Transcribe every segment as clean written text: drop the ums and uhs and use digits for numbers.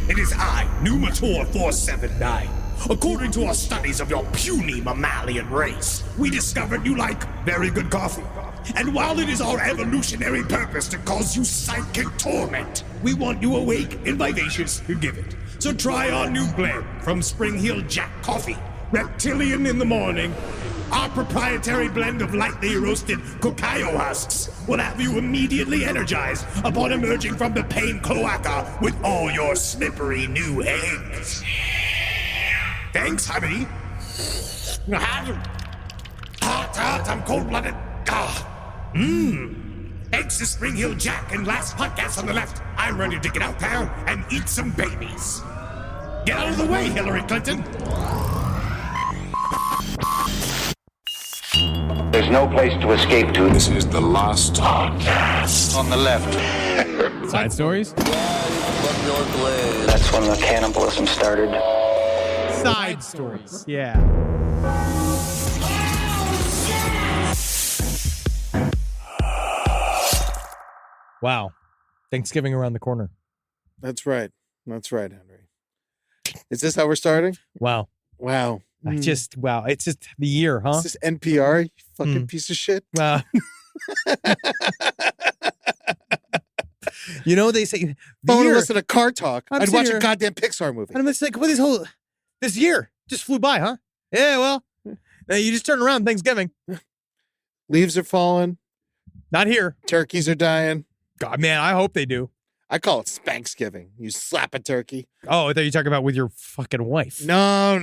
It is I, Numator 479. According to our studies of your puny mammalian race, we discovered you like very good coffee. And while it is our evolutionary purpose to cause you psychic torment, we want you awake and vivacious to give it. So try our new blend from Spring Hill Jack Coffee, Reptilian in the morning. Our proprietary blend of lightly roasted cacao husks will have you immediately energized upon emerging from the pain cloaca with all your slippery new eggs. Thanks, honey. Hot, I'm cold-blooded. Eggs to Spring Hill Jack and last podcast on the left. I'm ready to get out there and eat some babies. Get out of the way, Hillary Clinton. There's no place to escape to. This is the last podcast. On the left. Side stories? That's when the cannibalism started. Side stories. Yeah. Wow. Thanksgiving around the corner. That's right. That's right, Henry. Is this how we're starting? Wow. Wow. It's just the year, huh? Is this NPR, you fucking piece of shit? You know, they say If I want to listen to Car Talk, I'd watch a goddamn Pixar movie. And I'm just like, this year just flew by, huh? Yeah, well, now you just turn around Thanksgiving. Leaves are falling. Not here. Turkeys are dying. God, man, I hope they do. I call it Spanksgiving. You slap a turkey. Oh, I thought you were talking about with your fucking wife. No.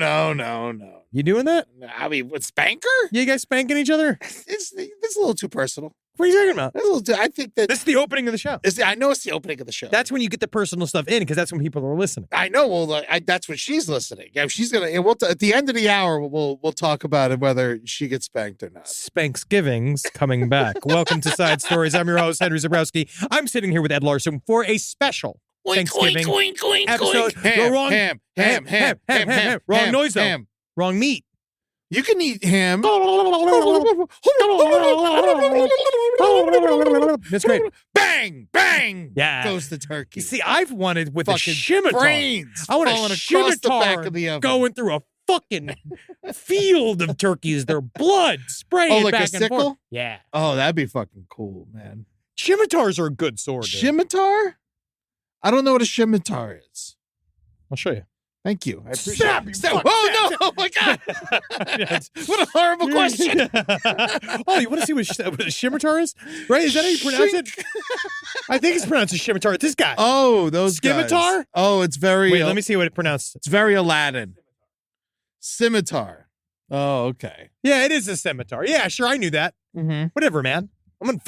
You doing that? I mean, with Spanker? You guys spanking each other? It's a little too personal. What are you talking about? I think that... This is the opening of the show. I know it's the opening of the show. That's when you get the personal stuff in, because that's when people are listening. I know. Well, that's when she's listening. Yeah, she's gonna. And at the end of the hour, we'll talk about it, whether she gets spanked or not. Spanksgiving's coming back. Welcome to Side Stories. I'm your host, Henry Zabrowski. I'm sitting here with Ed Larson for a special Thanksgiving episode. Ham. Wrong noise, though. Wrong meat. You can eat ham. That's great. Bang! Yeah. Goes the turkey. You see, I've wanted with Fucking a scimitar. brains I want a falling across the back scimitar of the oven. going through a fucking field of turkeys. Their blood spraying like back a and sickle? forth. Yeah. Oh, that'd be fucking cool, man. Scimitars are a good sword. Dude. Scimitar? I don't know what a scimitar is. I'll show you. Thank you. I appreciate Snap, it. you Snap. fuck. Oh, no. Oh, my God. What a horrible question. Oh, you want to see what a scimitar is? Right? Is that how you pronounce it? I think it's pronounced a scimitar. This guy. Oh, those Scimitar? guys. Oh, it's very... Wait, let me see what it pronounced. It's very Aladdin. Scimitar. Oh, okay. Yeah, it is a scimitar. Yeah, sure, I knew that. Mm-hmm. Whatever, man. I'm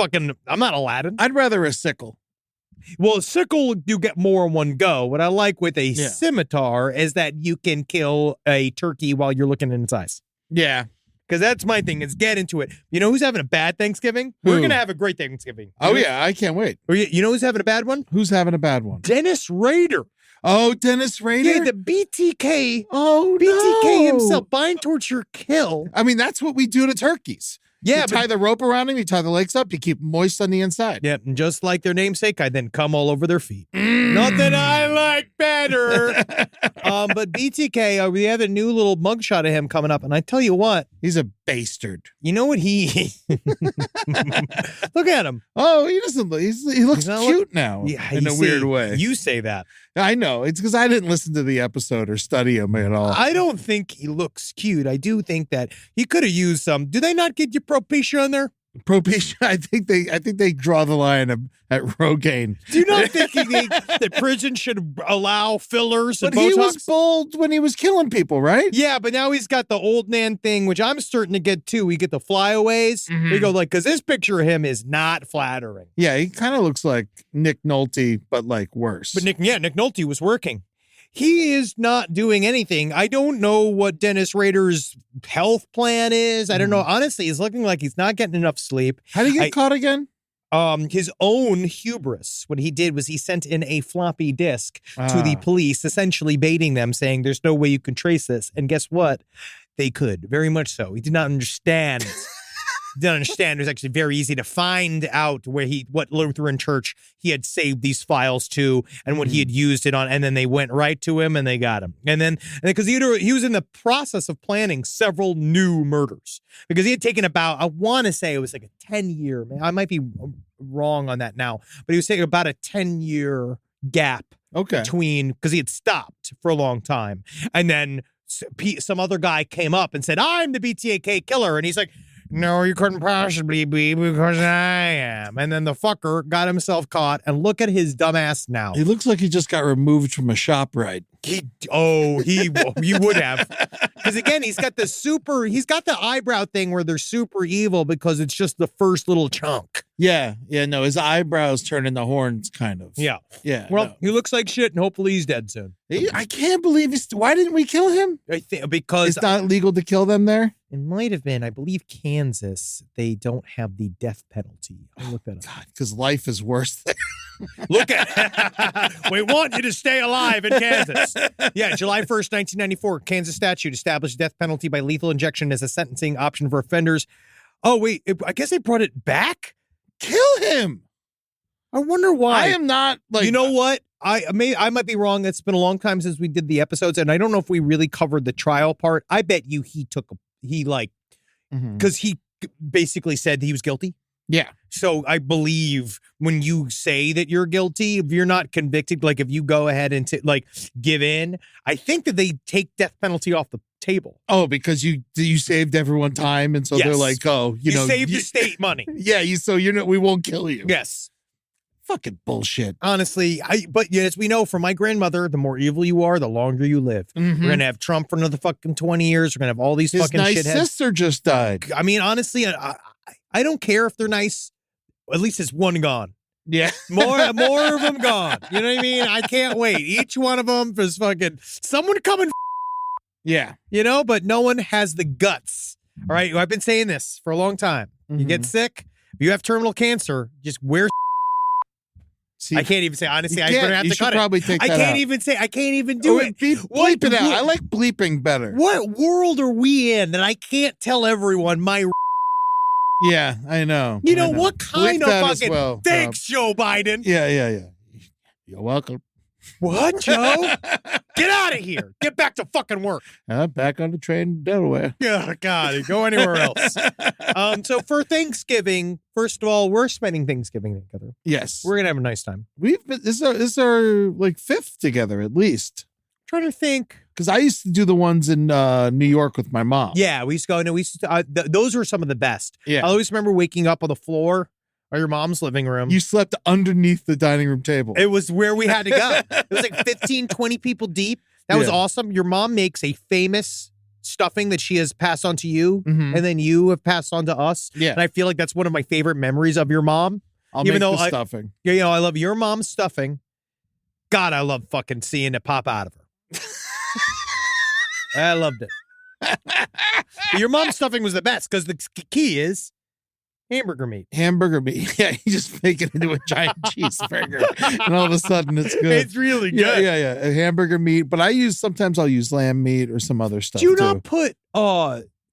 not Aladdin. I'd rather a sickle. Well, a sickle, you get more in one go. What I like with a Yeah. scimitar is that you can kill a turkey while you're looking in its eyes. Yeah. Because that's my thing, is get into it. You know who's having a bad Thanksgiving? Who? We're going to have a great Thanksgiving. Oh, yeah. I can't wait. You know who's having a bad one? Who's having a bad one? Dennis Rader. Oh, Dennis Rader? Yeah, the BTK. Oh, BTK no. himself, bind towards your kill. I mean, that's what we do to turkeys. Yeah, you tie the rope around them, you tie the legs up, you keep them moist on the inside. Yeah, and just like their namesake, I then come all over their feet. Nothing I like better. But BTK, we have a new little mugshot of him coming up, and I tell you what, He's a bastard. you know what he? Look at him. Oh, he doesn't. He looks He's not cute now Yeah, in you a see, weird way. You say that. I know. It's because I didn't listen to the episode or study him at all. I don't think he looks cute. I do think that he could have used some. Do they not get you Propecia on there? Propecia, I think they draw the line at Rogaine. Do you not think that prison should allow fillers and But Botox? he was bold when he was killing people, right? Yeah, but now he's got the old man thing, which I'm starting to get too. We get the flyaways. We go like, because this picture of him is not flattering. Yeah, he kind of looks like Nick Nolte, but like worse. But Nick Nolte was working. He is not doing anything. I don't know what Dennis Rader's health plan is. I don't know. Honestly, he's looking like he's not getting enough sleep. How did he get caught again? His own hubris. What he did was he sent in a floppy disk to the police, essentially baiting them, saying there's no way you can trace this. And guess what? They could, very much so. He did not understand didn't understand. It was actually very easy to find out what Lutheran church he had saved these files to and what he had used it on. And then they went right to him and they got him. And then because he was in the process of planning several new murders because he had taken about, I want to say it was like a 10-year, I might be wrong on that now, but he was taking about a 10-year gap between, because he had stopped for a long time. And then some other guy came up and said, I'm the BTAK killer. And he's like, no, you couldn't possibly be because I am. And then the fucker got himself caught. And look at his dumbass now. He looks like he just got removed from a ShopRite. You would have. Because again, he's got the eyebrow thing where they're super evil because it's just the first little chunk. Yeah. No, his eyebrows turn into horns, kind of. Yeah. Well, no. He looks like shit, and hopefully he's dead soon. I can't believe why didn't we kill him? I think because it's not legal to kill them there. It might have been. I believe Kansas, they don't have the death penalty. I'll look that up. God, because life is worse there. Look at we want you to stay alive in Kansas. Yeah, July 1st, 1994, Kansas statute established death penalty by lethal injection as a sentencing option for offenders. Oh, wait, I guess they brought it back? Kill him. I wonder why. I am not like. You know what? I might be wrong. It's been a long time since we did the episodes, and I don't know if we really covered the trial part. I bet you because he basically said he was guilty. Yeah. So I believe when you say that you're guilty, if you're not convicted, like if you go ahead and give in, I think that they take death penalty off the table. Oh, because you saved everyone time, and so they're like, oh, you know, saved the state money. Yeah, we won't kill you. Yes. Fucking bullshit. Honestly, but as we know from my grandmother, the more evil you are, the longer you live. We're gonna have Trump for another fucking 20 years. We're gonna have all these His fucking nice shitheads. sister just died. I mean, honestly, I don't care if they're nice. At least it's one gone. Yeah. More of them gone. You know what I mean? I can't wait. Each one of them is fucking someone coming. Yeah. You know, but no one has the guts. All right. I've been saying this for a long time. You get sick, if you have terminal cancer, just wear. See, I can't even say, honestly, I'm going to have to cut probably it. take I that can't out. even say, I can't even do it. Bleep it out. I like bleeping better. What world are we in that I can't tell everyone my. Yeah, I know. You know, what kind Bleep of fucking. Thanks, Joe Biden. Yeah. You're welcome. What, Joe? Get out of here. Get back to fucking work. Back on the train in Delaware. Oh, God. Go anywhere else. So for Thanksgiving, first of all, we're spending Thanksgiving together. Yes. We're going to have a nice time. This is our like fifth together, at least. Trying to think. Because I used to do the ones in New York with my mom. Yeah, we used to go. No, we used to. Those were some of the best. Yeah. I always remember waking up on the floor of your mom's living room. You slept underneath the dining room table. It was where we had to go. It was like 15, 20 people deep. That was awesome. Your mom makes a famous stuffing that she has passed on to you, and then you have passed on to us. Yeah. And I feel like that's one of my favorite memories of your mom. I'll make the stuffing. You know, I love your mom's stuffing. God, I love fucking seeing it pop out of her. I loved it. But your mom's stuffing was the best because the key is hamburger meat. Hamburger meat. Yeah, you just make it into a giant cheeseburger, and all of a sudden it's good. It's really good. Yeah. A hamburger meat, but sometimes I'll use lamb meat or some other stuff. Do you not put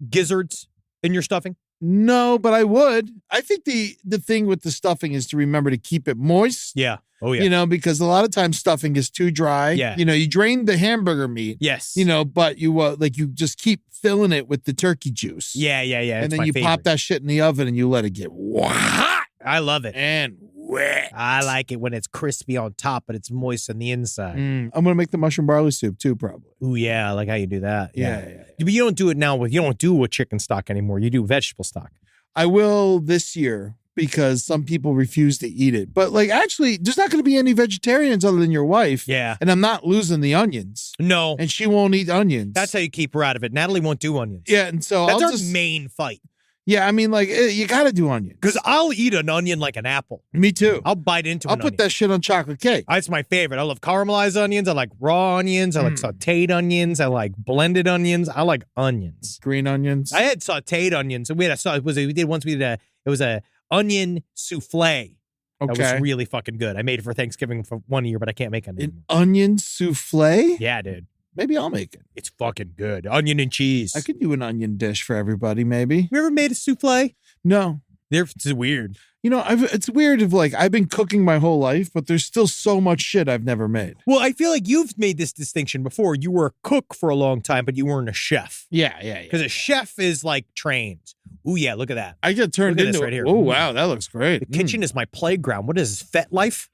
gizzards in your stuffing? No, but I would. I think the thing with the stuffing is to remember to keep it moist. Yeah. Oh, yeah. You know, because a lot of times stuffing is too dry. Yeah. You know, you drain the hamburger meat. Yes. You know, but you you just keep filling it with the turkey juice. Yeah. And then you pop that shit in the oven and you let it get hot. I love it. And wet. I like it when it's crispy on top, but it's moist on the inside. I'm going to make the mushroom barley soup too, probably. Ooh, yeah. I like how you do that. Yeah. But you don't do it now you don't do a chicken stock anymore. You do vegetable stock. I will this year because some people refuse to eat it. But actually, there's not going to be any vegetarians other than your wife. Yeah. And I'm not losing the onions. No. And she won't eat onions. That's how you keep her out of it. Natalie won't do onions. Yeah. And so that's our main fight. Yeah. I mean, you got to do onions. Because I'll eat an onion like an apple. Me too. I'll bite into I'll an put onion. that shit on chocolate cake. That's my favorite. I love caramelized onions. I like raw onions. I like sauteed onions. I like blended onions. I like onions. Green onions. I had sauteed onions. We had it was a onion souffle. Okay. That was really fucking good. I made it for Thanksgiving for 1 year, but I can't make it anymore. An onion souffle? Yeah, dude. Maybe I'll make it. It's fucking good. Onion and cheese. I could do an onion dish for everybody, maybe. You ever made a souffle? No. It's weird. You know, it's weird if like I've been cooking my whole life, but there's still so much shit I've never made. Well, I feel like you've made this distinction before. You were a cook for a long time, but you weren't a chef. Yeah. Because a chef is like trained. Ooh, yeah, look at that. I get turned Look at into this right here. Oh, wow, that looks great. The kitchen is my playground. What is this, Fet Life?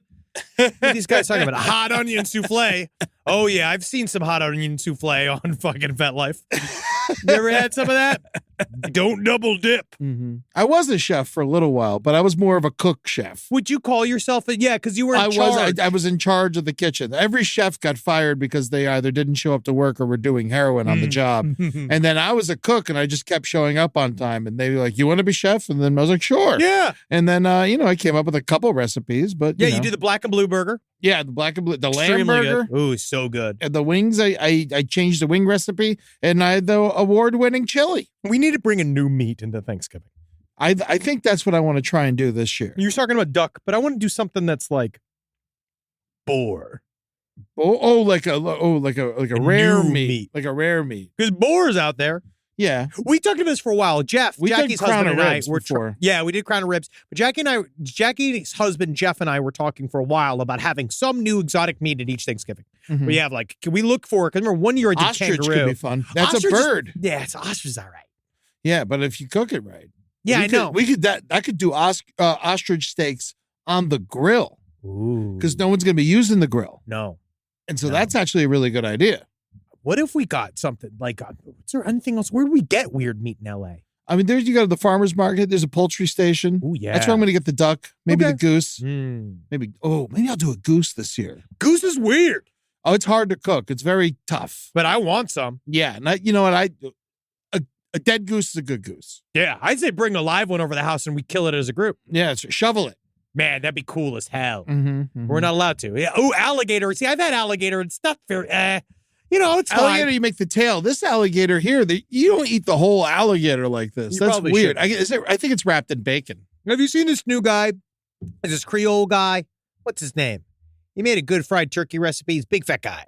What are these guys talking about? Hot onion souffle. Oh, yeah, I've seen some hot onion souffle on fucking Fet Life. You ever had some of that? Don't double dip. Mm-hmm. I was a chef for a little while, but I was more of a cook chef. Would you call yourself a, yeah, because you were in charge. I was in charge of the kitchen. Every chef got fired because they either didn't show up to work or were doing heroin on the job. And then I was a cook and I just kept showing up on time. And they were like, you want to be chef? And then I was like, sure. Yeah. And then, I came up with a couple recipes, but you do the black and blue burger. Yeah, the black and blue, the lamb Extremely burger. Good. Ooh, so good. And the wings, I changed the wing recipe, and I had the award-winning chili. We need to bring a new meat into Thanksgiving. I think that's what I want to try and do this year. You're talking about duck, but I want to do something that's like boar. Like a rare new meat, like a rare meat. Because boar's out there. Yeah, we talked about this for a while. Jackie's husband and I were we did Crown of Ribs. But Jackie's husband Jeff and I were talking for a while about having some new exotic meat at each Thanksgiving. Mm-hmm. We have like, can we look for? Because remember, one year I did ostrich kangaroo. Could be fun. That's ostrich a bird. It's ostrich is all right. Yeah, but if you cook it right, I know we could. I could do ostrich steaks on the grill because no one's going to be using the grill. No, and so that's actually a really good idea. What if we got something like, is there anything else? Where do we get weird meat in LA? I mean, you go to the farmer's market. There's a poultry station. Oh, yeah. That's where I'm going to get the duck, maybe the goose. Maybe I'll do a goose this year. Goose is weird. Oh, it's hard to cook. It's very tough. But I want some. Yeah. And you know what? A dead goose is a good goose. Yeah. I'd say bring a live one over the house and we kill it as a group. Yeah. Shovel it. Man, that'd be cool as hell. Mm-hmm. We're not allowed to. Yeah. Oh, alligator. See, I've had alligator. It's not very, it's alligator, fine. You make the tail. This alligator here, you don't eat the whole alligator like this. That's weird. I think it's wrapped in bacon. Have you seen this new guy? This Creole guy? What's his name? He made a good fried turkey recipe. He's a big fat guy.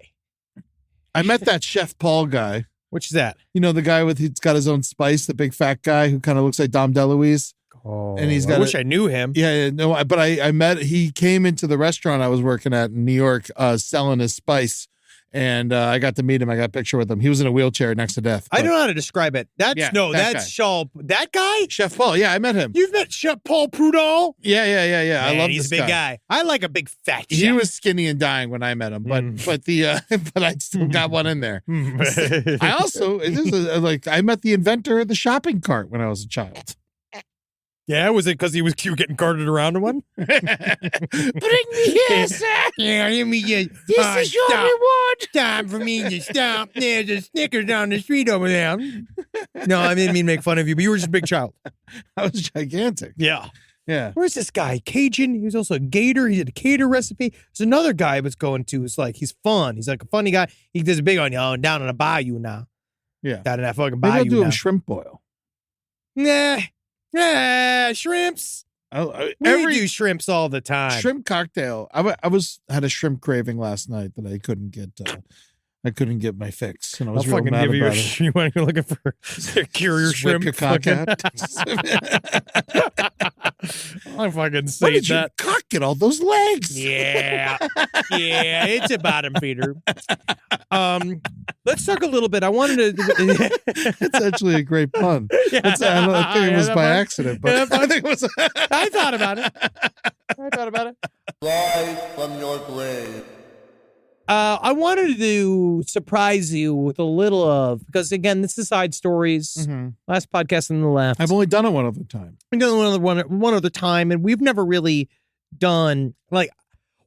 I met that Chef Paul guy. Which is that? You know, the guy he's got his own spice, the big fat guy who kind of looks like Dom DeLuise. Oh, and I wish I knew him. Yeah, no, but I met, he came into the restaurant I was working at in New York selling his spice. And I got to meet him. I got a picture with him. He was in a wheelchair next to death. I don't know how to describe it. That's that guy? Chef Paul. Yeah, I met him. You've met Chef Paul Prudhomme? Yeah. Man, I love he's this a big guy. I like a big fat chef. He was skinny and dying when I met him, but I still got one in there. I also I met the inventor of the shopping cart when I was a child. Yeah, was it because he was cute getting carted around in one? Bring me here, sir. Yeah, give me your. This is your reward. Time for me to stop. There's a Snickers down the street over there. No, I didn't mean to make fun of you, but you were just a big child. I was gigantic. Yeah. Yeah. Where's this guy? Cajun. He was also a gator. He did a cater recipe. There's another guy I was going to. It's like, he's fun. He's like a funny guy. He does a big on you down in the bayou now. Yeah. Down in that fucking bayou. Maybe I'll do a shrimp boil. Nah. Shrimps. We do shrimps all the time. Shrimp cocktail. I had a shrimp craving last night that I couldn't get. I couldn't get my fix, and I was real mad about it. You want to go looking for cure your shrimp? I fucking say that. Why did you cock get all those legs? Yeah, it's a bottom feeder. Let's talk a little bit. I wanted to. It's actually a great pun. Yeah. I think it was by accident, but I think it was. I thought about it. Rise from your grave. I wanted to surprise you with a little of, because again, this is side stories. Mm-hmm. Last podcast on the left. I've only done it one other time. We've done one other time, and we've never really done, like,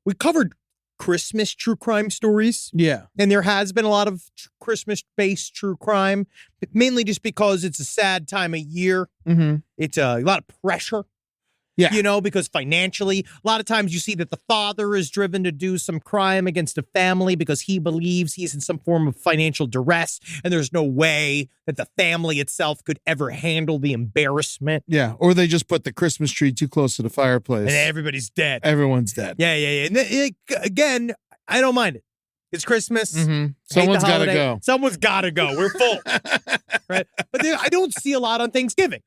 we covered Christmas true crime stories. Yeah. And there has been a lot of Christmas-based true crime, mainly just because it's a sad time of year. Mm-hmm. It's a lot of pressure. Yeah. You know, because financially, a lot of times you see that the father is driven to do some crime against a family because he believes he's in some form of financial duress, and there's no way that the family itself could ever handle the embarrassment. Yeah. Or they just put the Christmas tree too close to the fireplace. And everybody's dead. Everyone's dead. Yeah. And again, I don't mind it. It's Christmas. Mm-hmm. Someone's got to go. Someone's got to go. We're full. Right? But I don't see a lot on Thanksgiving.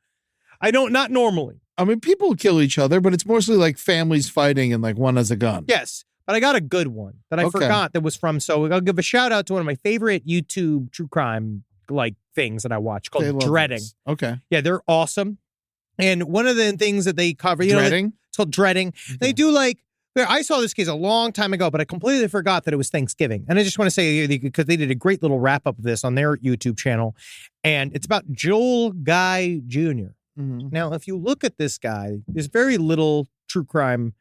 I don't, not normally. I mean, people kill each other, but it's mostly like families fighting and like one has a gun. Yes, but I got a good one that I forgot that was from. So I'll give a shout out to one of my favorite YouTube true crime like things that I watch called Dreading. This. Okay. Yeah, they're awesome. And one of the things that they cover, Dreading? it's called Dreading. Okay. They do like, I saw this case a long time ago, but I completely forgot that it was Thanksgiving. And I just want to say, because they did a great little wrap up of this on their YouTube channel. And it's about Joel Guy Jr. Mm-hmm. Now, if you look at this guy, there's very little true crime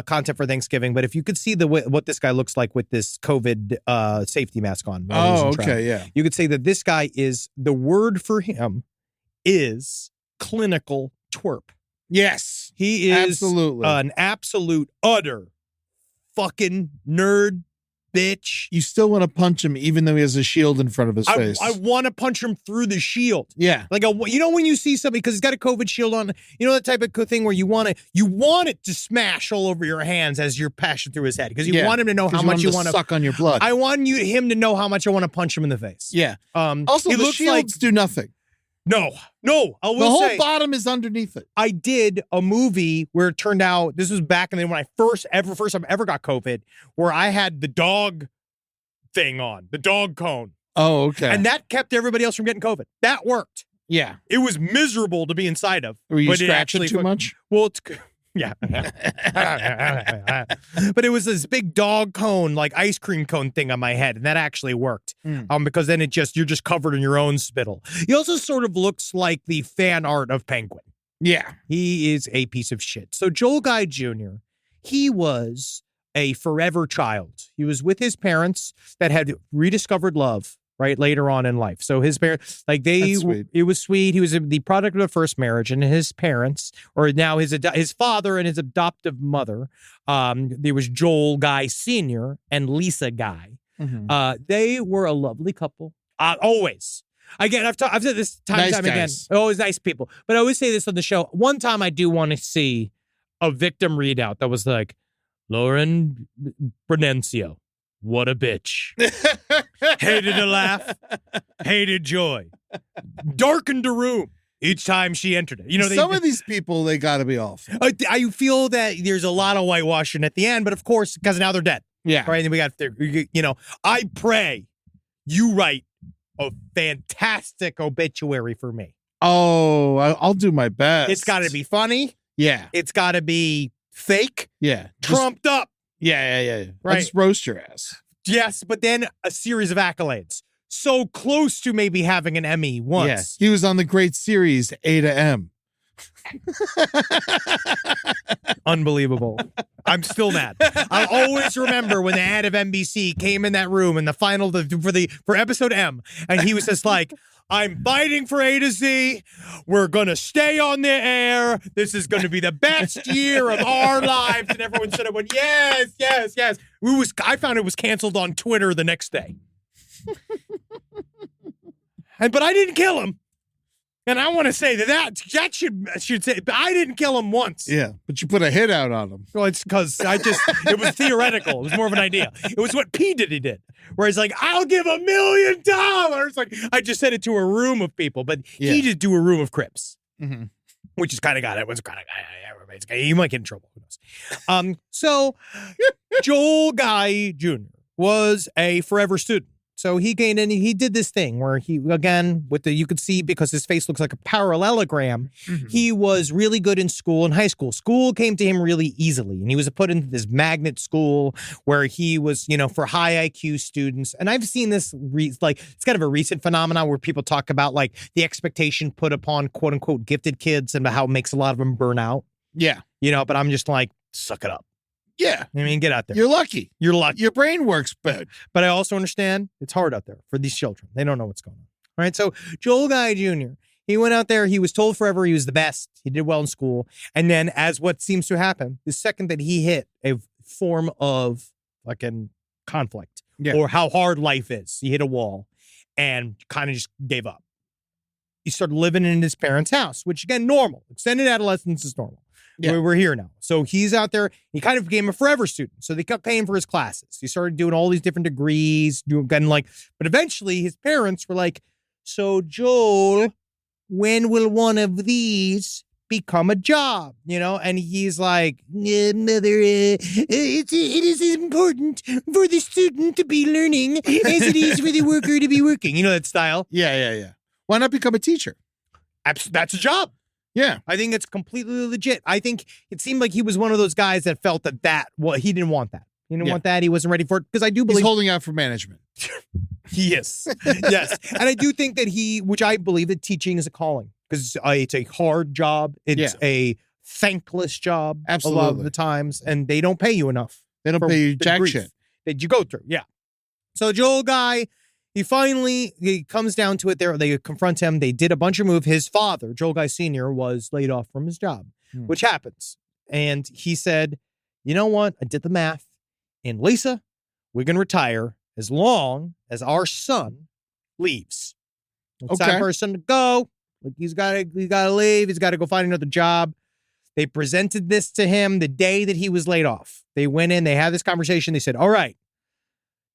content for Thanksgiving. But if you could see what this guy looks like with this COVID safety mask on. Oh, okay, yeah. You could say that this guy is, the word for him is clinical twerp. Yes. He is absolutely an absolute, utter fucking nerd bitch. You still want to punch him even though he has a shield in front of his face. I want to punch him through the shield. Yeah. Like, you know when you see somebody, because he's got a COVID shield on, you know that type of thing where you want it to smash all over your hands as you're passing through his head, because you want him to know how much you want to suck on your blood. I want him to know how much I want to punch him in the face. Yeah. Also, he the looks shields do nothing. No, I will the whole say, bottom is underneath it. I did a movie where it turned out, this was back in the when I first time ever got COVID, where I had the dog thing on, the dog cone. Oh, okay. And that kept everybody else from getting COVID. That worked. Yeah. It was miserable to be inside of. Were you but scratching too much? Well, it's... Yeah. But it was this big dog cone, like ice cream cone thing on my head, and that actually worked. Because then you're just covered in your own spittle. He also sort of looks like the fan art of Penguin. Yeah. He is a piece of shit. So Joel Guy Jr., he was a forever child. He was with his parents that had rediscovered love, right, later on in life. So his parents, like it was sweet. He was the product of a first marriage, and his parents, or now his father and his adoptive mother, there was Joel Guy Sr. and Lisa Guy. Mm-hmm. They were a lovely couple. Always. Again, I've said this time and time again. Always nice people. But I always say this on the show. One time I do want to see a victim readout that was like, Lauren Brenencio, what a bitch. Hated to laugh, hated joy. Darkened a room each time she entered it. You know, some of these people, they got to be awful. I feel that there's a lot of whitewashing at the end, but of course, because now they're dead. Yeah. Right. And we got, I pray you write a fantastic obituary for me. Oh, I'll do my best. It's got to be funny. Yeah. It's got to be fake. Yeah. Trumped up. Yeah. Right. I'll just roast your ass. Yes, but then a series of accolades. So close to maybe having an Emmy once. Yeah. He was on the great series A to M. Unbelievable. I'm still mad. I'll always remember when the ad of NBC came in that room in the final for episode M, and he was just like, I'm fighting for A to Z. We're going to stay on the air. This is going to be the best year of our lives. And everyone sort of went, yes. I found it was canceled on Twitter the next day. But I didn't kill him. And I want to say that should say, but I didn't kill him once. Yeah, but you put a hit out on him. Well, it's because it was theoretical. It was more of an idea. It was what P. Diddy did, where he's like, I'll give $1 million. Like, I just said it to a room of people, but he just do a room of Crips, which is kind of got it. Was kind of everybody's guy. You might get in trouble. Who knows? So Joel Guy Jr. was a forever student. So he did this thing where he, again, you could see because his face looks like a parallelogram, he was really good in school and high school. School came to him really easily, and he was put into this magnet school where he was, for high IQ students. And I've seen this, it's kind of a recent phenomenon where people talk about like the expectation put upon quote unquote gifted kids and how it makes a lot of them burn out. Yeah. But I'm just like, suck it up. Yeah. I mean, get out there. You're lucky. Your brain works bad. But I also understand it's hard out there for these children. They don't know what's going on. All right. So Joel Guy Jr., he went out there. He was told forever he was the best. He did well in school. And then as what seems to happen, the second that he hit a form of fucking conflict or how hard life is, he hit a wall and kind of just gave up. He started living in his parents' house, which again, normal. Extended adolescence is normal. Yeah. We're here now. So he's out there. He kind of became a forever student. So they kept paying for his classes. He started doing all these different degrees, but eventually his parents were like, so Joel, when will one of these become a job? And he's like, mother, it is as important for the student to be learning as it is for the worker to be working. You know that style? Yeah. Why not become a teacher? That's a job. Yeah. I think it's completely legit. I think it seemed like he was one of those guys that felt that he didn't want that. He didn't want that. He wasn't ready for it. Because I do believe he's holding out for management. He is. Yes. And I do think that which I believe that teaching is a calling. Because it's a hard job. It's a thankless job. Absolutely. A lot of the times. And they don't pay you enough. They don't pay you jack shit that you go through. Yeah. So Joel guy, he comes down to it there. They confront him. They did a bunch of moves. His father, Joel Guy Sr., was laid off from his job, which happens. And he said, you know what? I did the math. And Lisa, we can retire as long as our son leaves. It's time for our son to go. Like he's got to leave. He's got to go find another job. They presented this to him the day that he was laid off. They went in. They had this conversation. They said, all right,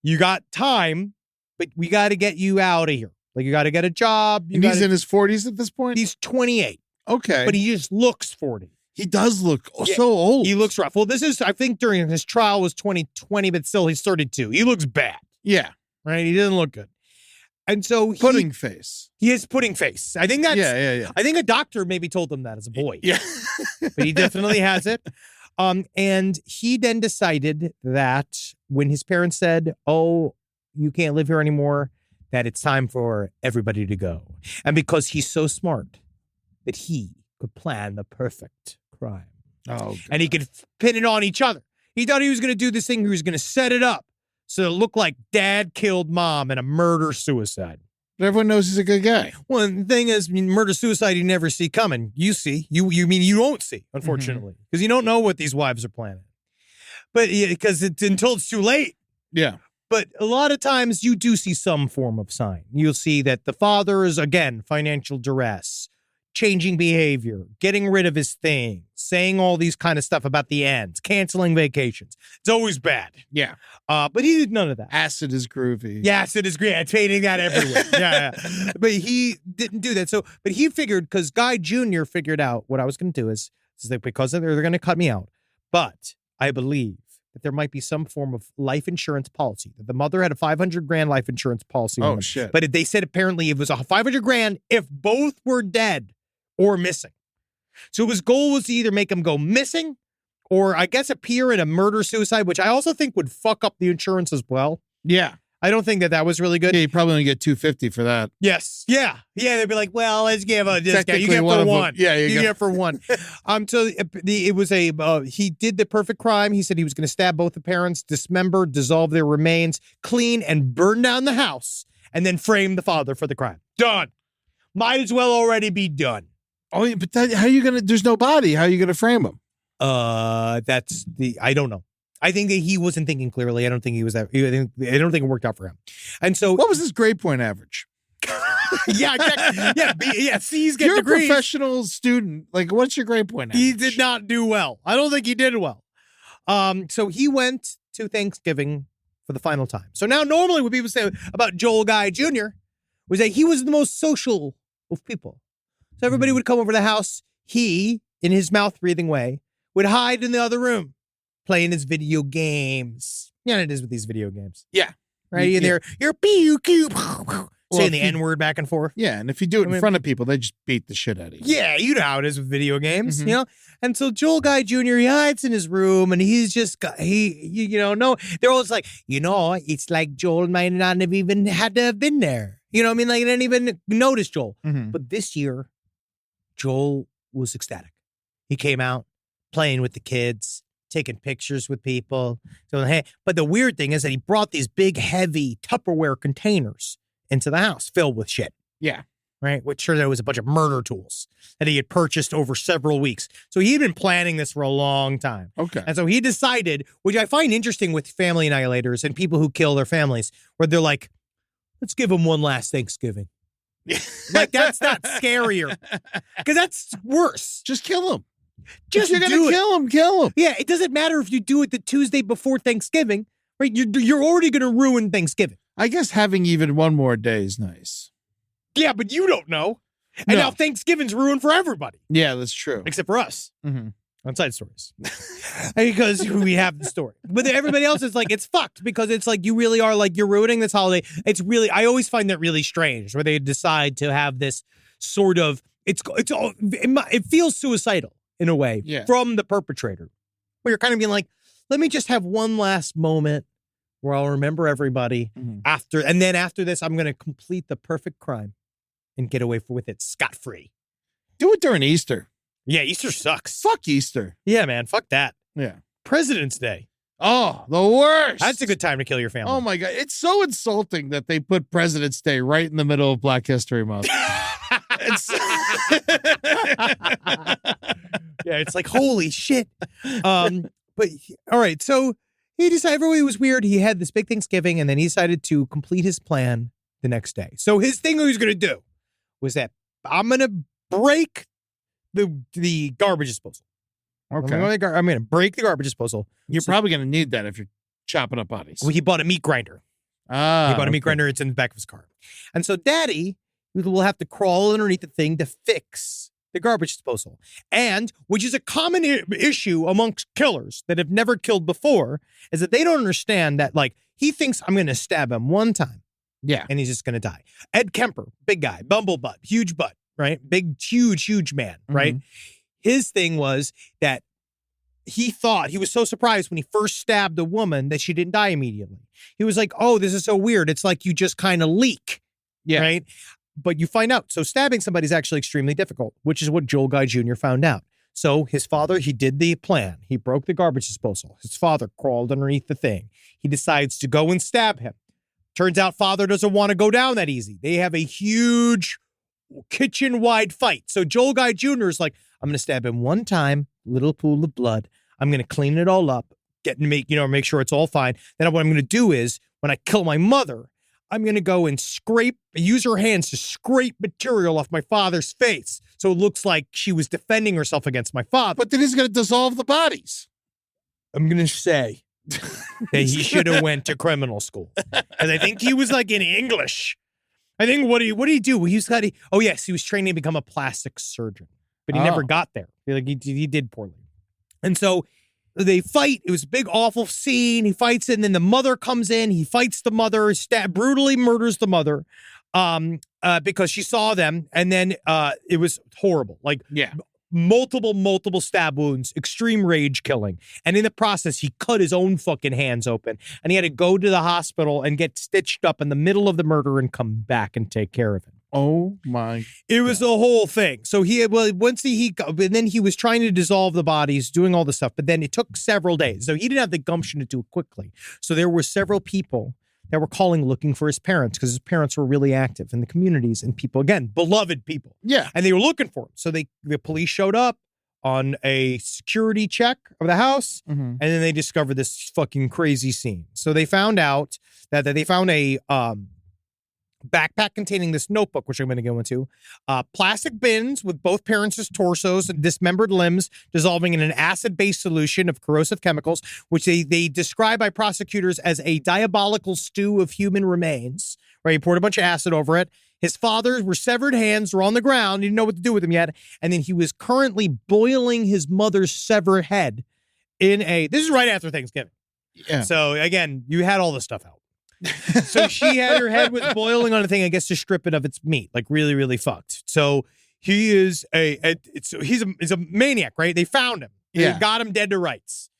you got time, but we got to get you out of here. Like you got to get a job. And he's in his 40s at this point? He's 28. Okay. But he just looks 40. He does look so old. He looks rough. Well, I think during his trial was 2020, but still he's 32. He looks bad. Yeah. Right? He doesn't look good. And so pudding face. He is pudding face. I think that's yeah. I think a doctor maybe told him that as a boy. Yeah. But he definitely has it. And he then decided that when his parents said, oh, you can't live here anymore, that it's time for everybody to go. And because he's so smart that he could plan the perfect crime. Oh, God. And he could pin it on each other. He thought he was going to do this thing. He was going to set it up so it looked like dad killed mom in a murder-suicide. But everyone knows he's a good guy. Well, the thing is, murder-suicide you never see coming. You see. You mean you don't see, unfortunately. Because you don't know what these wives are planning. But because until it's too late. Yeah. But a lot of times you do see some form of sign. You'll see that the father is, again, financial duress, changing behavior, getting rid of his thing, saying all these kind of stuff about the ends, canceling vacations. It's always bad. Yeah. But he did none of that. Acid is groovy. Yeah, acid is great. It's hating that everywhere. yeah. But he didn't do that. But he figured, because Guy Jr. figured out what I was going to do is that because they're going to cut me out. But I believe that there might be some form of life insurance policy. That the mother had a $500,000 life insurance policy. Oh, shit. But they said apparently it was a $500,000 if both were dead or missing. So his goal was to either make him go missing or I guess appear in a murder-suicide, which I also think would fuck up the insurance as well. Yeah. I don't think that was really good. Yeah, you probably only get $250 for that. Yes. Yeah. They'd be like, well, let's give a discount. You Technically get one for of them. one. Yeah, you get for one. So it was he did the perfect crime. He said he was going to stab both the parents, dismember, dissolve their remains, clean and burn down the house, and then frame the father for the crime. Done. Might as well already be done. Oh, yeah, but how are you going to, there's no body. How are you going to frame him? I don't know. I think that he wasn't thinking clearly. I don't think he was that. I don't think it worked out for him. And so, what was his grade point average? Yeah, C's get You're degrees. a professional student. Like, what's your grade point average? He did not do well. I don't think he did well. So he went to Thanksgiving for the final time. So now, normally, what people say about Joel Guy Jr. was that he was the most social of people. So everybody would come over to the house. He, in his mouth-breathing way, would hide in the other room, playing his video games. Yeah, it is with these video games. Yeah. Right? Yeah. You're pew, pew, saying if the N-word back and forth. Yeah, and if you do it in front of people, they just beat the shit out of you. Yeah, you know how it is with video games, you know? And so Joel Guy Jr., he hides in his room, and he's just, they're always like, it's like Joel might not have even had to have been there. You know what I mean? Like, they didn't even notice Joel. But this year, Joel was ecstatic. He came out playing with the kids, taking pictures with people. So, hey, but the weird thing is that he brought these big, heavy Tupperware containers into the house filled with shit. Yeah. Right? Which sure there was a bunch of murder tools that he had purchased over several weeks. So he had been planning this for a long time. Okay. And so he decided, which I find interesting with family annihilators and people who kill their families, where they're like, let's give them one last Thanksgiving. Like, that's not scarier. Because that's worse. Just kill him. Just if you're going to kill him. Yeah, it doesn't matter if you do it the Tuesday before Thanksgiving, right? You're already going to ruin Thanksgiving. I guess having even one more day is nice. Yeah, but you don't know. And No. now Thanksgiving's ruined for everybody, Yeah, that's true. except for us. Mhm. On side stories. Because we have the story. But then everybody else is like, it's fucked because it's like you really are like, you're ruining this holiday. It's really, I always find that really strange where they decide to have this sort of, it feels suicidal in a way from the perpetrator. Where you're kind of being like, let me just have one last moment where I'll remember everybody after. And then after this, I'm going to complete the perfect crime and get away with it scot-free. Do it during Easter. Yeah, Easter sucks. Fuck Easter. Yeah, man. Fuck that. Yeah. President's Day. Oh, the worst. That's a good time to kill your family. Oh my God. It's so insulting that they put President's Day right in the middle of Black History Month. Yeah, it's like, holy shit. But all right, so he decided everybody was weird. He had this big Thanksgiving, and then he decided to complete his plan the next day. So his thing he was going to do was that I'm going to break the garbage disposal. Okay. I'm going to break the garbage disposal. You're probably going to need that if you're chopping up bodies. Well, he bought a meat grinder. He bought a meat grinder. It's in the back of his car. And so Daddy will have to crawl underneath the thing to fix the garbage disposal. And, which is a common issue amongst killers that have never killed before, is that they don't understand that, like, he thinks I'm going to stab him one time. Yeah. And he's just going to die. Ed Kemper, big guy, bumble butt, huge butt, right? Big, huge man, right? His thing was that he thought, he was so surprised when he first stabbed a woman that she didn't die immediately. He was like, oh, this is so weird. It's like you just kind of leak. Yeah. Right? But you find out. So stabbing somebody is actually extremely difficult, which is what Joel Guy Jr. found out. So his father, he did the plan. He broke the garbage disposal. His father crawled underneath the thing. He decides to go and stab him. Turns out father doesn't want to go down that easy. They have a huge kitchen-wide fight. So Joel Guy Jr. is like, I'm going to stab him one time, little pool of blood. I'm going to clean it all up, make sure it's all fine. Then what I'm going to do is, when I kill my mother, I'm going to go and use her hands to scrape material off my father's face. So it looks like she was defending herself against my father. But then he's going to dissolve the bodies. I'm going to say that he should have went to criminal school. Because I think he was like in English. I think what did he do? He was training to become a plastic surgeon. But he never got there. He did poorly. And so they fight. It was a big, awful scene. He fights it, and then the mother comes in. He fights the mother, brutally murders the mother because she saw them. And then it was horrible. Like, multiple stab wounds, extreme rage killing. And in the process, he cut his own fucking hands open. And he had to go to the hospital and get stitched up in the middle of the murder and come back and take care of him. Oh my! It was the whole thing. So and then he was trying to dissolve the bodies, doing all the stuff, but then it took several days. So he didn't have the gumption to do it quickly. So there were several people that were calling, looking for his parents, because his parents were really active in the communities and people, again, beloved people. Yeah. And they were looking for him. So the police showed up on a security check of the house, and then they discovered this fucking crazy scene. So they found out that they found a backpack containing this notebook, which I'm going to go into, plastic bins with both parents' torsos and dismembered limbs dissolving in an acid-based solution of corrosive chemicals, which they describe by prosecutors as a diabolical stew of human remains, where he poured a bunch of acid over it. His father's were severed hands, were on the ground, he didn't know what to do with them yet, and then he was currently boiling his mother's severed head this is right after Thanksgiving. Yeah. So, again, you had all this stuff out. So she had her head was boiling on a thing, I guess, to strip it of its meat, like really, really fucked. So he is he's a maniac, right? They found him. Yeah. They got him dead to rights.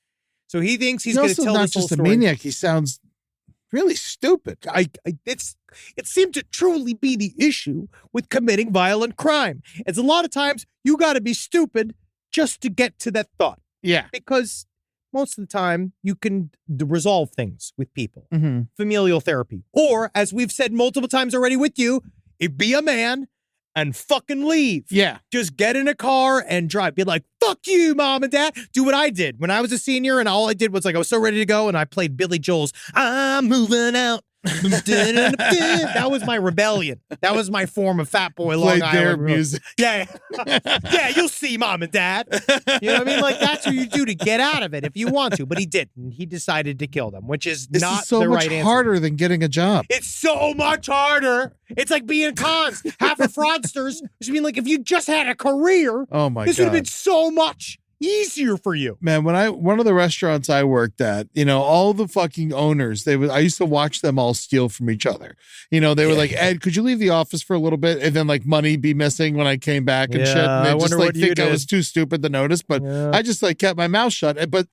So he thinks he's going to tell not this whole just a story. maniac. He sounds really stupid. It seemed to truly be the issue with committing violent crime. It's a lot of times you got to be stupid just to get to that thought. Yeah. Because most of the time, you can resolve things with people. Familial therapy. Or, as we've said multiple times already with you, be a man and fucking leave. Yeah. Just get in a car and drive. Be like, fuck you, mom and dad. Do what I did when I was a senior, and all I did was I was so ready to go, and I played Billy Joel's I'm Moving Out. That was my rebellion. That was my form of Fat Boy Long Played their Island. music. Yeah. Yeah, you'll see, Mom and Dad. You know what I mean? Like, that's what you do to get out of it if you want to. But he didn't. He decided to kill them, which is This not is so the much right answer. harder than getting a job. It's so much harder. It's like being cons. Half of fraudsters. Which mean, like, if you just had a career, Oh my this would have God. been so much easier for you. Man, one of the restaurants I worked at, all the fucking owners, I used to watch them all steal from each other. They were like, Ed, could you leave the office for a little bit? And then like money be missing when I came back and Yeah, shit. And I they just wonder like what you think I did. was too stupid to notice, but Yeah. I just like kept my mouth shut. But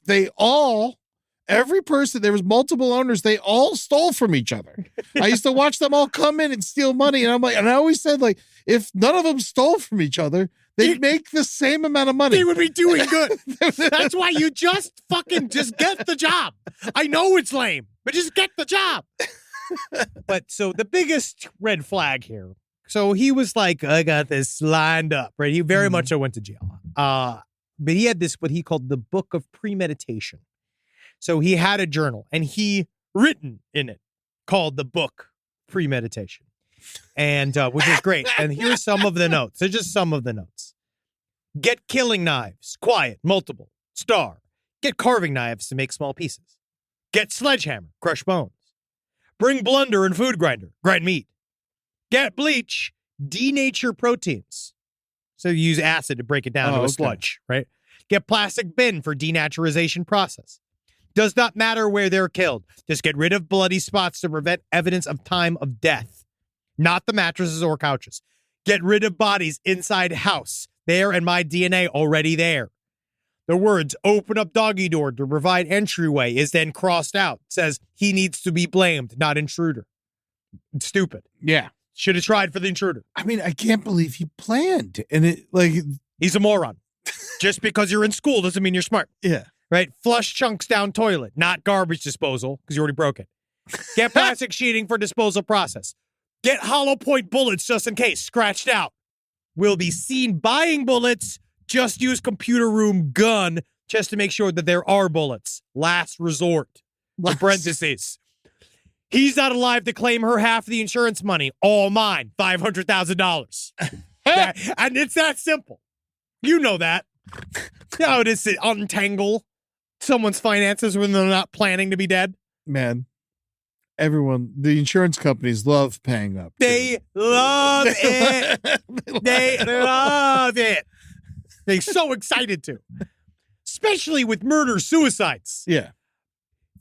every person, there was multiple owners, they all stole from each other. I used to watch them all come in and steal money. And I'm like, and I always said, like, if none of them stole from each other, they'd make the same amount of money. They would be doing good. That's why you just get the job. I know it's lame, but just get the job. But so the biggest red flag here. So he was like, I got this lined up, right? He very much so went to jail. But he had this, what he called the book of premeditation. So he had a journal and he written in it called the book premeditation. And which is great. And here's some of the notes. They're just some of the notes. Get killing knives. Quiet. Multiple. Star. Get carving knives to make small pieces. Get sledgehammer. Crush bones. Bring blender and food grinder. Grind meat. Get bleach. Denature proteins. So you use acid to break it down to a sludge, right? Get plastic bin for denaturization process. Does not matter where they're killed. Just get rid of bloody spots to prevent evidence of time of death. Not the mattresses or couches. Get rid of bodies inside house. There and my DNA already there. The words open up doggy door to provide entryway is then crossed out. It says he needs to be blamed, not intruder. It's stupid. Yeah. Should have tried for the intruder. I mean, I can't believe he planned. And He's a moron. Just because you're in school doesn't mean you're smart. yeah. Right? Flush chunks down toilet, not garbage disposal, because you already broke it. Get plastic sheeting for disposal process. Get hollow point bullets just in case, scratched out. Will be seen buying bullets. Just use computer room gun just to make sure that there are bullets. Last resort. In parentheses. He's not alive to claim her half of the insurance money. All mine. $500,000. And it's that simple. You know that. You know how it is to untangle someone's finances when they're not planning to be dead. Man, the insurance companies love paying up. They love it. They love it. They're so excited to. Especially with murder-suicides. Yeah.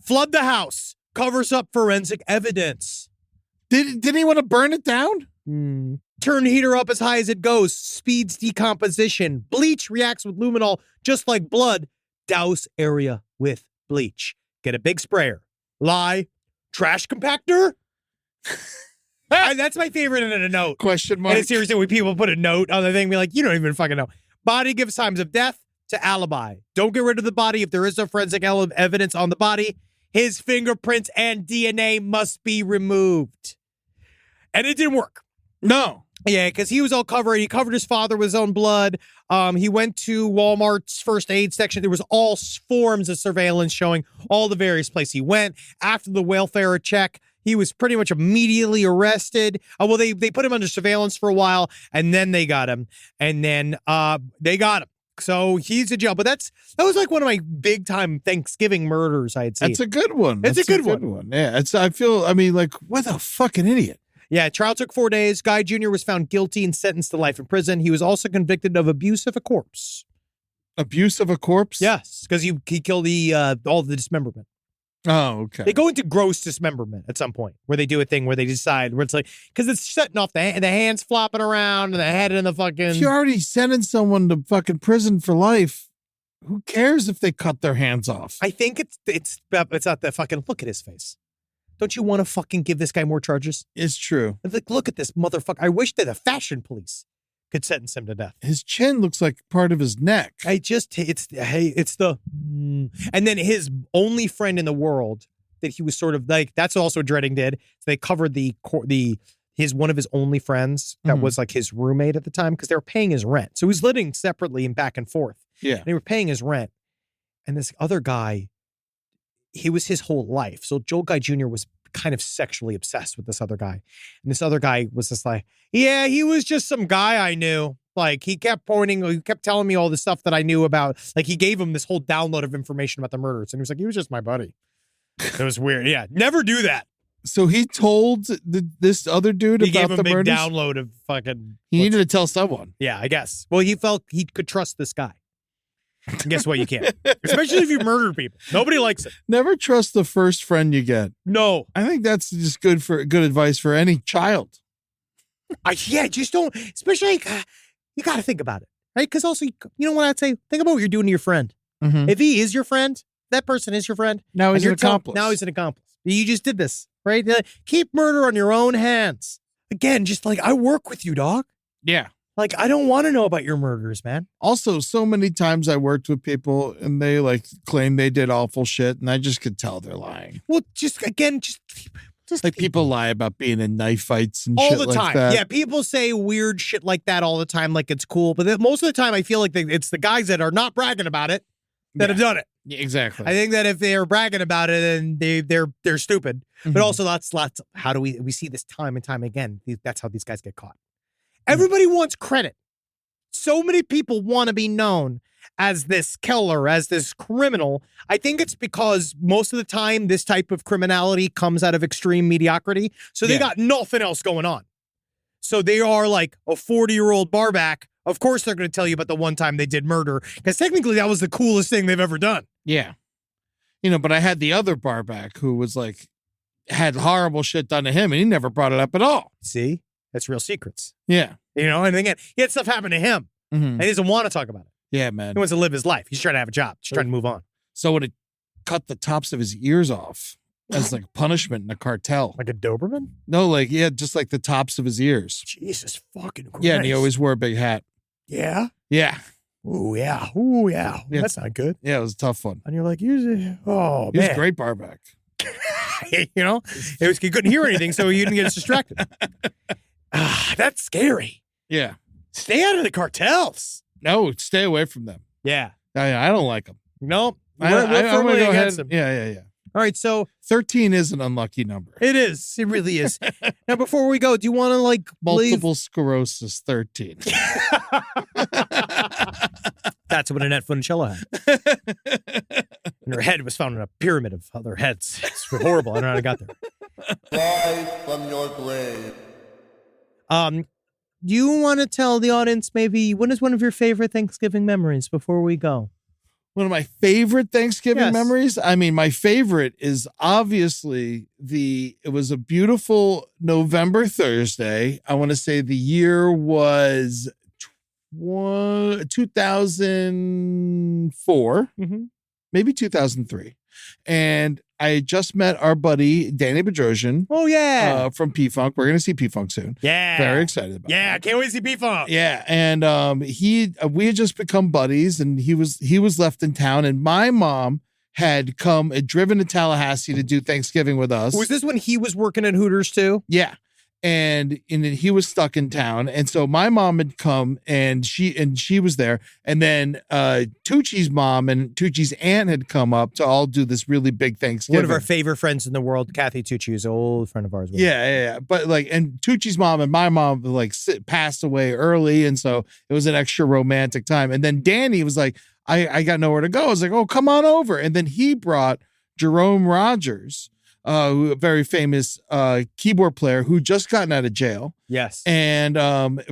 Flood the house. Covers up forensic evidence. Didn't he want to burn it down? Turn heater up as high as it goes. Speeds decomposition. Bleach reacts with luminol just like blood. Douse area with bleach. Get a big sprayer. Lie. Trash compactor? And that's my favorite in a note. Question mark. And seriously, when people put a note on the thing, be like, you don't even fucking know. Body gives times of death to alibi. Don't get rid of the body if there is no forensic evidence on the body. His fingerprints and DNA must be removed. And it didn't work. No. Yeah, because he was all covered. He covered his father with his own blood. He went to Walmart's first aid section. There was all forms of surveillance showing all the various places he went. After the welfare check, he was pretty much immediately arrested. Well, they put him under surveillance for a while, and then they got him. And then they got him. So he's in jail. But that was like one of my big time Thanksgiving murders I had seen. That's a good one. It's a good one. Yeah. What a fucking idiot. Yeah, trial took 4 days. Guy Jr. was found guilty and sentenced to life in prison. He was also convicted of abuse of a corpse. Abuse of a corpse? Yes, because he killed all the dismemberment. Oh, okay. They go into gross dismemberment at some point where they do a thing where they decide where it's like, because it's setting off the hands flopping around and the head in the fucking. If you're already sending someone to fucking prison for life, who cares if they cut their hands off? I think it's not the fucking look at his face. Don't you want to fucking give this guy more charges? It's true. Like, look at this motherfucker. I wish that the fashion police could sentence him to death. His chin looks like part of his neck. It's the, and then his only friend in the world that he was sort of like, that's also what Dreading did. So they covered one of his only friends that was like his roommate at the time because they were paying his rent. So he was living separately and back and forth. Yeah. And they were paying his rent. And this other guy, he was his whole life. So Joel Guy Jr. was kind of sexually obsessed with this other guy. And this other guy was just like, yeah, he was just some guy I knew. Like, he kept telling me all the stuff that I knew about. Like, he gave him this whole download of information about the murders. And he was like, he was just my buddy. It was weird. Yeah, never do that. So he told this other dude He about gave him the a big murders? download of fucking... He needed to tell someone. Yeah, I guess. Well, he felt he could trust this guy. And guess what? You can't. Especially if you murder people. Nobody likes it. Never trust the first friend you get. No. I think that's just good advice for any child. Just don't. Especially, you got to think about it, right? Because also, you know what I'd say? Think about what you're doing to your friend. Mm-hmm. If he is your friend, that person is your friend. Now he's an accomplice. Now he's an accomplice. You just did this, right? Keep murder on your own hands. Again, just like, I work with you, dog. Yeah. Like, I don't want to know about your murders, man. Also, so many times I worked with people and they like claim they did awful shit, and I just could tell they're lying. Well, just Like people lie about being in knife fights and all shit the like time. that. Yeah, people say weird shit like that all the time, like it's cool. But most of the time, I feel like it's the guys that are not bragging about it that have done it. Yeah, exactly. I think that if they are bragging about it, then they're stupid. Mm-hmm. But also, that's how do we see this time and time again? That's how these guys get caught. Everybody wants credit. So many people want to be known as this killer, as this criminal. I think it's because most of the time this type of criminality comes out of extreme mediocrity. So they got nothing else going on. So they are like a 40-year-old barback. Of course, they're going to tell you about the one time they did murder, because technically that was the coolest thing they've ever done. Yeah. But I had the other barback who was like, had horrible shit done to him, and he never brought it up at all. See? That's real secrets. Yeah. And again, he had stuff happen to him, and he doesn't want to talk about it. Yeah, man. He wants to live his life. He's trying to have a job. He's trying to move on. So when it cut the tops of his ears off as like punishment in a cartel. Like a Doberman? No, just like the tops of his ears. Jesus fucking Christ. Yeah, and he always wore a big hat. Yeah? Yeah. Ooh, yeah. Ooh, yeah. Yeah. That's not good. Yeah, it was a tough one. And you're like, He was a great barback. He couldn't hear anything, so he didn't get distracted. That's scary. Yeah. Stay out of the cartels. No, stay away from them. Yeah. I don't like them. No, I'm we're firmly go against ahead. them. Yeah. All right, so 13 is an unlucky number. it is. It really is. Now, before we go, do you want to Multiple sclerosis 13. That's what Annette Funicello had. And her head was found in a pyramid of other heads. It's horrible. I don't know how I got there. Rise from your grave. Do you want to tell the audience maybe what is one of your favorite Thanksgiving memories before we go? One of my favorite Thanksgiving Yes. memories. I mean, my favorite is obviously it was a beautiful November Thursday. I want to say the year was 2004, maybe 2003. And I had just met our buddy, Danny Bedrosian. Oh, yeah. From P-Funk. We're going to see P-Funk soon. Yeah. Very excited about Yeah, that. can't wait to see P-Funk. Yeah, and we had just become buddies, and he was left in town, and my mom had driven to Tallahassee to do Thanksgiving with us. Was this when he was working at Hooters too? Yeah. And he was stuck in town. And so my mom had come and she was there. And then Tucci's mom and Tucci's aunt had come up to all do this really big Thanksgiving. One of our favorite friends in the world, Kathy Tucci, is an old friend of ours. Yeah. But and Tucci's mom and my mom passed away early. And so it was an extra romantic time. And then Danny was like, I got nowhere to go. I was like, oh, come on over. And then he brought Jerome Rogers, a very famous keyboard player who just gotten out of jail. Yes. And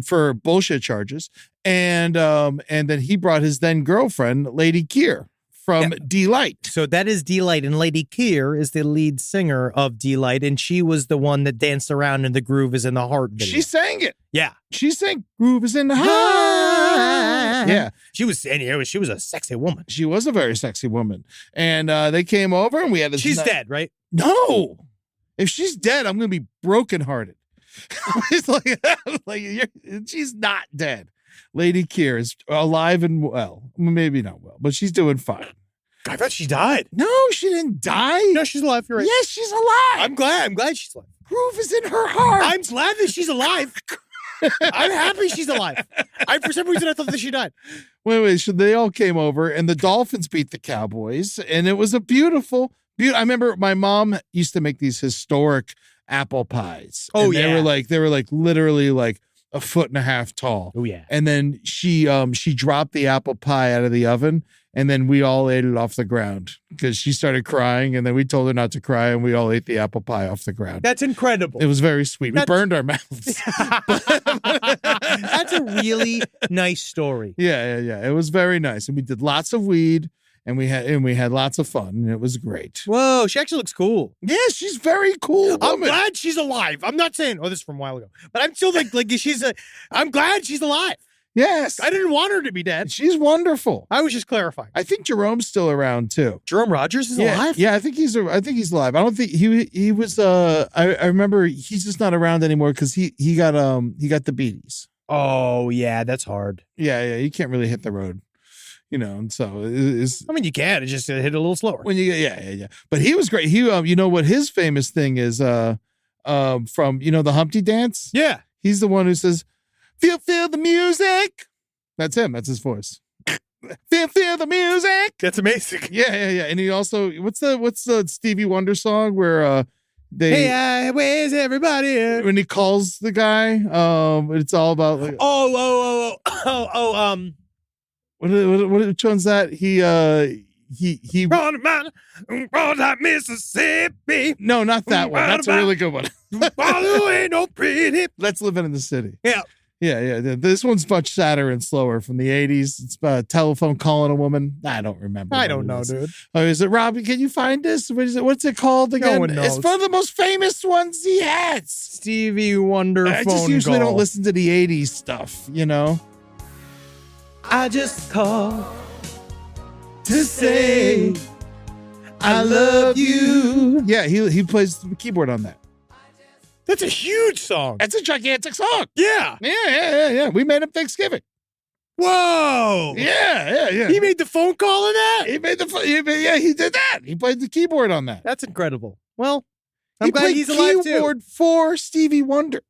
for bullshit charges. And then he brought his then girlfriend, Lady Keir, from Delight. So that is Delight, and Lady Keir is the lead singer of Delight, and she was the one that danced around in the Groove is in the Heart video. She sang it. Yeah. She sang Groove is in the Heart. Yeah. She was a sexy woman. She was a very sexy woman. And they came over and we had this. She's dead, right? No. If she's dead, I'm going to be brokenhearted. It's she's not dead. Lady Keir is alive and well. Maybe not well, but she's doing fine. I thought she died. No, she didn't die. No, she's alive. You're right. Yes, she's alive. I'm glad she's alive. Groove is in her heart. I'm glad that she's alive. I'm happy she's alive. For some reason, I thought that she died. Wait. So they all came over and the Dolphins beat the Cowboys. And it was a beautiful, I remember my mom used to make these historic apple pies. Oh, and yeah. they were like literally like a foot and a half tall. Oh, yeah. And then she dropped the apple pie out of the oven, and then we all ate it off the ground because she started crying, and then we told her not to cry, and we all ate the apple pie off the ground. That's incredible. It was very sweet. We That's- burned our mouths. That's a really nice story. Yeah. It was very nice, and we did lots of weed, and we had lots of fun, and it was great. Whoa, she actually looks cool. Yeah, she's very cool. I'm Woman. glad she's alive. I'm not saying, this is from a while ago, but I'm still like I'm glad she's alive. Yes, I didn't want her to be dead. she's wonderful. I was just clarifying. I think Jerome's still around too. Jerome Rogers is Yeah, alive? yeah, I think he's alive. I don't think he was. I remember he's just not around anymore because he got the beaties. Oh, yeah, that's hard. Yeah, you can't really hit the road, and so it's I mean, you can. It just hit a little slower. when you yeah. But he was great. He you know what his famous thing is from the Humpty Dance. Yeah. He's the one who says, "Feel the music." That's him. That's his voice. Feel the music. That's amazing. Yeah. And he also what's the Stevie Wonder song where they Hey, where's everybody? when he calls the guy it's all about like which one's that he Run that Mississippi. no, not that one. That's a really good one. Follow ain't no pretty. Let's Live in the City. Yeah. Yeah. This one's much sadder and slower from the 80s. It's about a telephone calling a woman. I don't remember. I what don't it know, is. dude. Oh, is it Robbie? Can you find this? What is it? What's it called again? one knows. It's one of the most famous ones he has. Stevie Wonder I phone just usually call. don't listen to the 80s stuff, I just call to say I love you. Yeah, he plays the keyboard on that. That's a huge song. That's a gigantic song. Yeah. Yeah. We made him Thanksgiving. Whoa. Yeah. He made the phone call in that? He did that. He played the keyboard on that. That's incredible. Well, He I'm glad played he's alive too. keyboard for Stevie Wonder.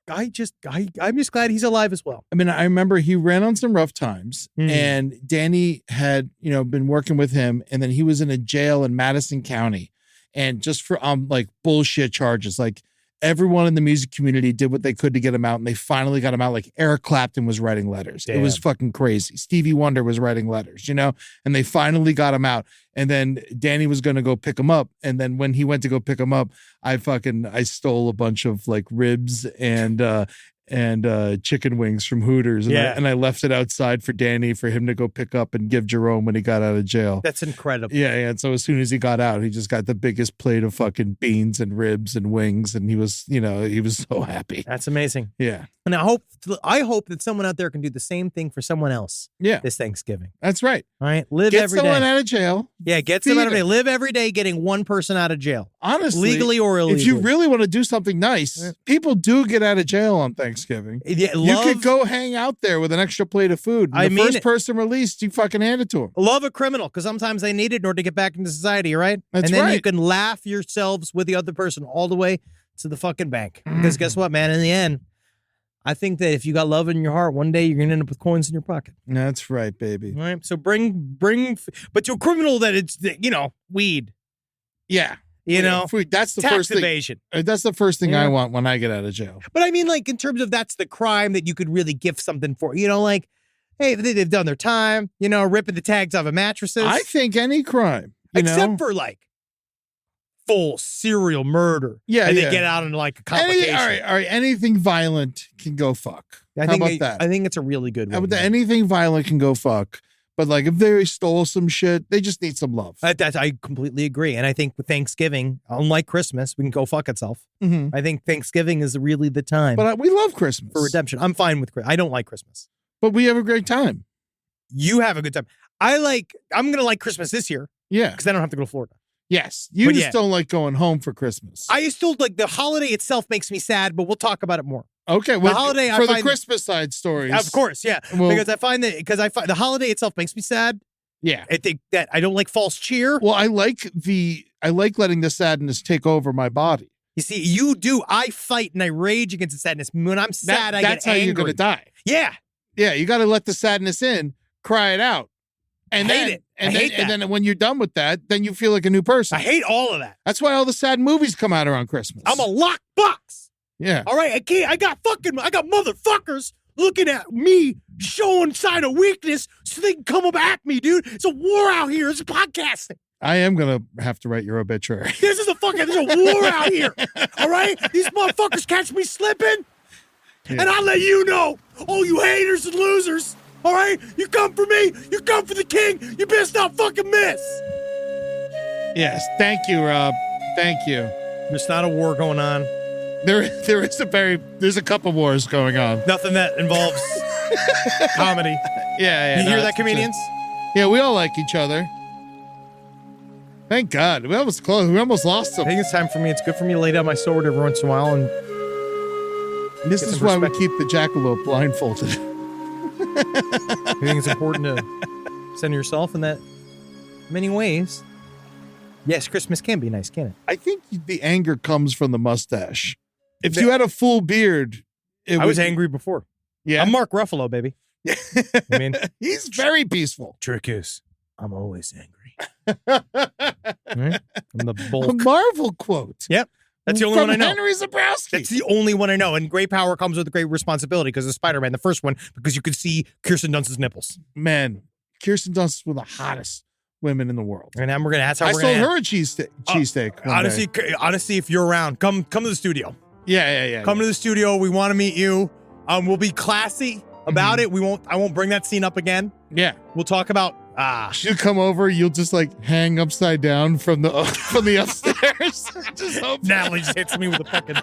I'm just glad he's alive as well. I mean, I remember he ran on some rough times, and Danny had, been working with him, and then he was in a jail in Madison County, and just for like bullshit charges, like everyone in the music community did what they could to get him out, and they finally got him out. Like Eric Clapton was writing letters. Damn. It was fucking crazy. Stevie Wonder was writing letters, and they finally got him out. And then Danny was going to go pick him up. And then when he went to go pick him up, I stole a bunch of like ribs and chicken wings from Hooters. And I left it outside for Danny for him to go pick up and give Jerome when he got out of jail. That's incredible. Yeah. And so as soon as he got out, he just got the biggest plate of fucking beans and ribs and wings. And he was so happy. That's amazing. Yeah. And I hope that someone out there can do the same thing for someone else. Yeah. This Thanksgiving. That's right. All right. Live Get every day. someone out of jail. Yeah, get someone out of jail. Live every day getting one person out of jail. Honestly. Legally or illegally. If you really want to do something nice, people do get out of jail on Thanksgiving. Yeah, You could go hang out there with an extra plate of food. And the first person released, you fucking hand it to them. Love a criminal, because sometimes they need it in order to get back into society, right? That's and then right. you can laugh yourselves with the other person all the way to the fucking bank. Because guess what, man? In the end, I think that if you got love in your heart, one day you're going to end up with coins in your pocket. That's right, baby. All right. So but to a criminal that it's, weed. Yeah. Food. That's the Tax first thing. evasion. That's the first thing Yeah. I want when I get out of jail. But I mean, like, in terms of that's the crime that you could really gift something for, like, hey, they've done their time, ripping the tags off of mattresses. I think any crime, Except for like full serial murder. Yeah, And yeah. they get out into like a complication. All right. Anything violent can go fuck. How about that? I think it's a really good How one. about that? Anything violent can go fuck. But like if they stole some shit, they just need some love. I completely agree. And I think with Thanksgiving, unlike Christmas, we can go fuck itself. Mm-hmm. I think Thanksgiving is really the time But we love Christmas. for redemption. I'm fine with Christmas. I don't like Christmas. But we have a great time. You have a good time. I'm going to like Christmas this year Yeah. because I don't have to go to Florida. Yes. You But just yeah. don't like going home for Christmas. I still like the holiday itself makes me sad, but we'll talk about it more. Okay. Well, holiday, I for the find- Christmas side stories. Of course, yeah. Well- because I find the holiday itself makes me sad. Yeah. I think that I don't like false cheer. Well, I like letting the sadness take over my body. You see, you do. I fight and I rage against the sadness. When I'm sad, I get That's how angry. you're gonna die. Yeah. Yeah, you got to let the sadness in, cry it out, And I then, hate it. And I then, hate and that. then when you're done with that, then you feel like a new person. I hate all of that. That's why all the sad movies come out around Christmas. I'm a locked box. Yeah. All right, I got motherfuckers looking at me showing sign of weakness so they can come up at me, dude. It's a war out here. It's podcasting. I am going to have to write your obituary. There's a war out here. All right? These motherfuckers catch me slipping, and I let you know. Oh, you haters and losers. All right? You come for me. You come for the king. You best not fucking miss. Yes. Thank you, Rob. Thank you. There's not a war going on. There's a couple wars going on. Nothing that involves comedy. Yeah. You no, hear it's that, comedians? Yeah, we all like each other. Thank God. We almost closed. We almost lost I them. think it's time for me. It's good for me to lay down my sword every once in a while. And This get is some why we perspective. keep the jackalope blindfolded. I think it's important to center yourself in that many ways. Yes, Christmas can be nice, can it? I think the anger comes from the mustache. If you had a full beard, I was angry before. Yeah. I'm Mark Ruffalo, baby. I mean, he's very peaceful. trick is, I'm always angry. Right? I'm the A bulk. Marvel quote. Yep. That's the only From one I know. Henry Zabrowski. That's the only one I know. And great power comes with great responsibility because of Spider-Man, the first one, because you could see Kirsten Dunst's nipples. Man, Kirsten Dunst is one of the hottest women in the world. And then that's how I we're sold gonna her a cheesesteak. one day. honestly, if you're around, come to the studio. Yeah. Come to the studio. We want to meet you. We'll be classy about it. I won't bring that scene up again. Yeah. We'll talk about She'll come over. You'll just like hang upside down from the upstairs. Just hope. Natalie just hits me with a fucking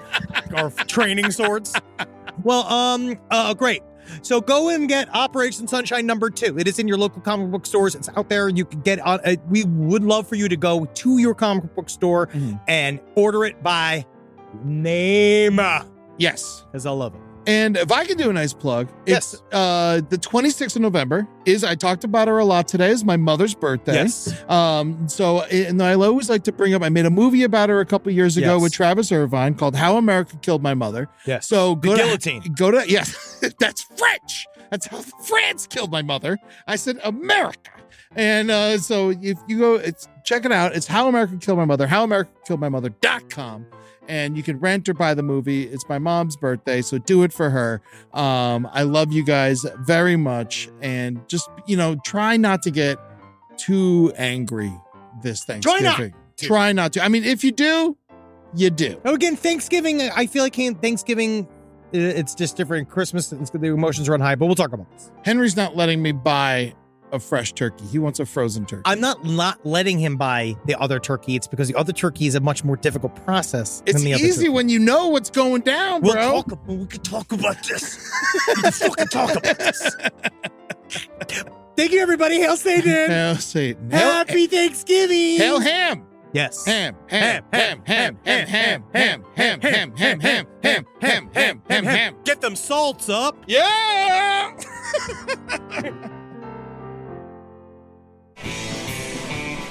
our training swords. Well, great. So go and get Operation Sunshine #2. It is in your local comic book stores. It's out there. You can get on. We would love for you to go to your comic book store and order it by name. Yes. Because I love it. And if I can do a nice plug, Yes. it's the 26th of November I talked about her a lot today, is my mother's birthday. Yes. And I always like to bring up, I made a movie about her a couple years ago Yes. with Travis Irvine called How America Killed My Mother. Yes. So The guillotine. Yes, that's French. That's how France killed my mother. I said America. And so if you go, check it out. It's How America Killed My Mother, howamerica.com. And you can rent or buy the movie. It's my mom's birthday, so do it for her. I love you guys very much. And just, try not to get too angry this Thanksgiving. Try not to. I mean, if you do, you do. Oh, again, Thanksgiving, I feel like Thanksgiving, it's just different. Christmas, the emotions run high, but we'll talk about this. Henry's not letting me buy a fresh turkey. He wants a frozen turkey. I'm not letting him buy the other turkey. It's because the other turkey is a much more difficult process It's than the other easy turkey. when you know what's going down, bro. We can talk about this. We can fucking talk about this. Thank you, everybody. Hail Satan. Hail Satan. Hail, Happy Thanksgiving. hail ham. Yes. Ham. Get them salts up. Yeah.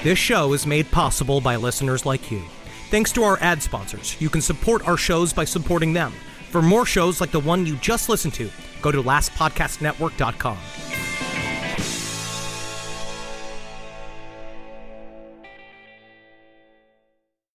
This show is made possible by listeners like you. Thanks to our ad sponsors, you can support our shows by supporting them. For more shows like the one you just listened to, go to lastpodcastnetwork.com.